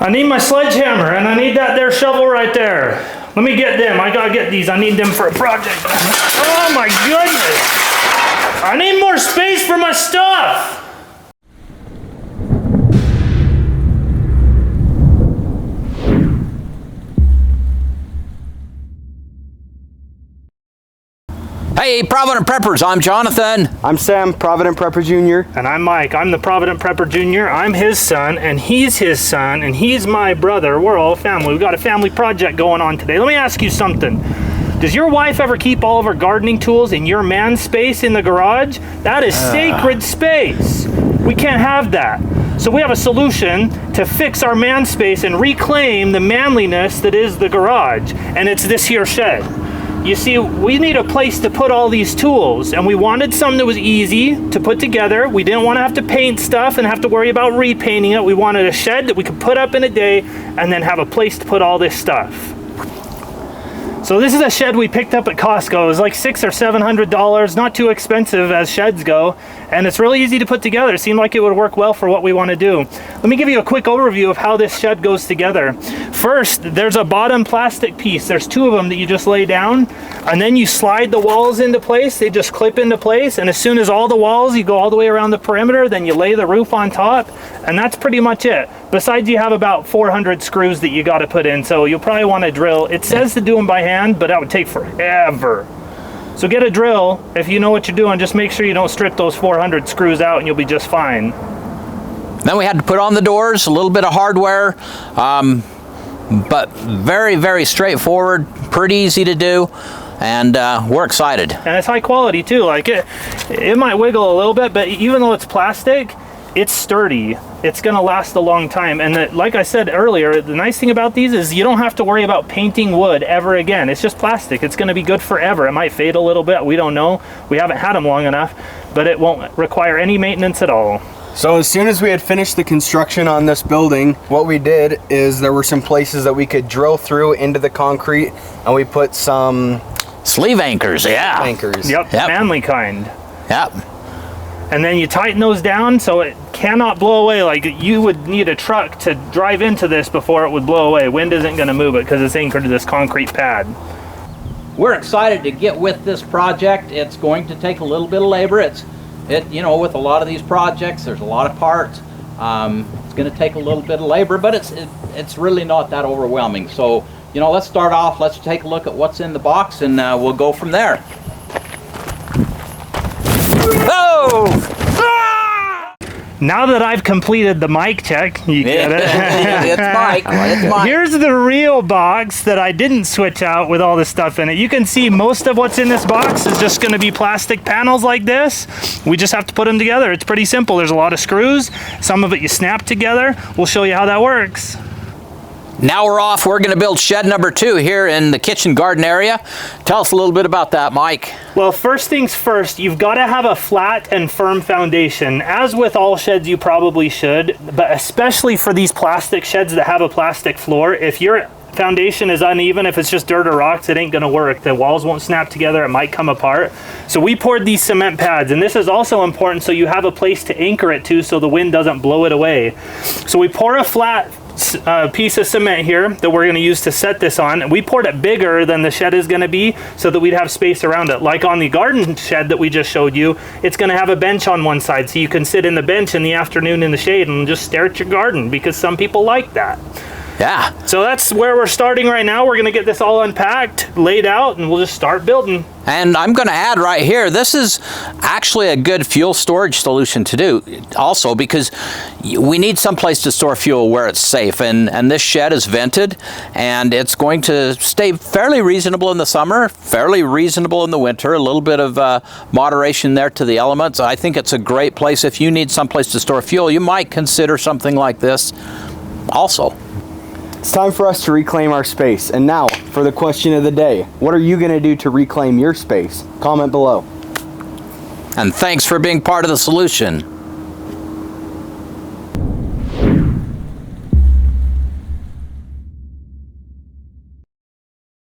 I need my sledgehammer, and I need that there shovel right there. Let me get them. I gotta get these. I need them for a project. Oh my goodness! I need more space for my stuff! Hey, Provident Preppers, I'm Jonathan. I'm Sam, Provident Prepper Jr. And I'm Mike. I'm the Provident Prepper Jr. I'm his son, and he's his son, and he's my brother. We're all family. We've got a family project going on today. Let me ask you something. Does your wife ever keep all of her gardening tools in your man space in the garage? That is sacred space. We can't have that. So we have a solution to fix our man space and reclaim the manliness that is the garage, and it's this here shed. You see, we need a place to put all these tools, and we wanted something that was easy to put together. We didn't want to have to paint stuff and have to worry about repainting it. We wanted a shed that we could put up in a day and then have a place to put all this stuff. So this is a shed we picked up at Costco. It was like $600 or $700, not too expensive as sheds go, and it's really easy to put together. It seemed like it would work well for what we want to do. Let me give you a quick overview of how this shed goes together. First, there's a bottom plastic piece. There's two of them that you just lay down, and then you slide the walls into place. They just clip into place, and as soon as all the walls, you go all the way around the perimeter, then you lay the roof on top, and that's pretty much it. Besides, you have about 400 screws that you got to put in, so you'll probably want to drill. It says to do them by hand, but that would take forever. So get a drill. If you know what you're doing, just make sure you don't strip those 400 screws out and you'll be just fine. Then we had to put on the doors, a little bit of hardware, but very, very straightforward, pretty easy to do, and we're excited. And it's high quality too. Like it might wiggle a little bit, but even though it's plastic, it's sturdy. It's gonna last a long time. And like I said earlier, the nice thing about these is you don't have to worry about painting wood ever again. It's just plastic. It's gonna be good forever. It might fade a little bit. We don't know. We haven't had them long enough, but it won't require any maintenance at all. So as soon as we had finished the construction on this building, what we did is there were some places that we could drill through into the concrete, and we put some sleeve anchors, yeah. Anchors. Yep. Manly kind. Yep. And then you tighten those down so it cannot blow away. Like you would need a truck to drive into this before it would blow away. Wind isn't going to move it because it's anchored to this concrete pad. We're excited to get with this project. It's going to take a little bit of labor. You know, with a lot of these projects, there's a lot of parts. It's going to take a little bit of labor, but it's really not that overwhelming. So, you know, let's start off. Let's take a look at what's in the box, and we'll go from there. Oh! Ah! Now that I've completed the mic check, you get it? It's Mike. It's Mike. Here's the real box that I didn't switch out with all the stuff in it. You can see most of what's in this box is just going to be plastic panels like this. We just have to put them together. It's pretty simple. There's a lot of screws. Some of it you snap together. We'll show you how that works. Now we're off. We're going to build shed number 2 here in the kitchen garden area. Tell us a little bit about that, Mike. Well, first things first, you've got to have a flat and firm foundation. As with all sheds, you probably should, but especially for these plastic sheds that have a plastic floor, if your foundation is uneven, if it's just dirt or rocks, it ain't going to work. The walls won't snap together. It might come apart. So we poured these cement pads, and this is also important so you have a place to anchor it to so the wind doesn't blow it away. So we pour a flat piece of cement here that we're going to use to set this on. We poured it bigger than the shed is going to be so that we'd have space around it. Like on the garden shed that we just showed you, it's going to have a bench on one side so you can sit in the bench in the afternoon in the shade and just stare at your garden, because some people like that. Yeah. So that's where we're starting right now. We're going to get this all unpacked, laid out, and we'll just start building. And I'm going to add right here, this is actually a good fuel storage solution to do also, because we need some place to store fuel where it's safe. And this shed is vented, and it's going to stay fairly reasonable in the summer, fairly reasonable in the winter, a little bit of moderation there to the elements. I think it's a great place. If you need some place to store fuel, you might consider something like this also. It's time for us to reclaim our space. And now, for the question of the day. What are you going to do to reclaim your space? Comment below. And thanks for being part of the solution.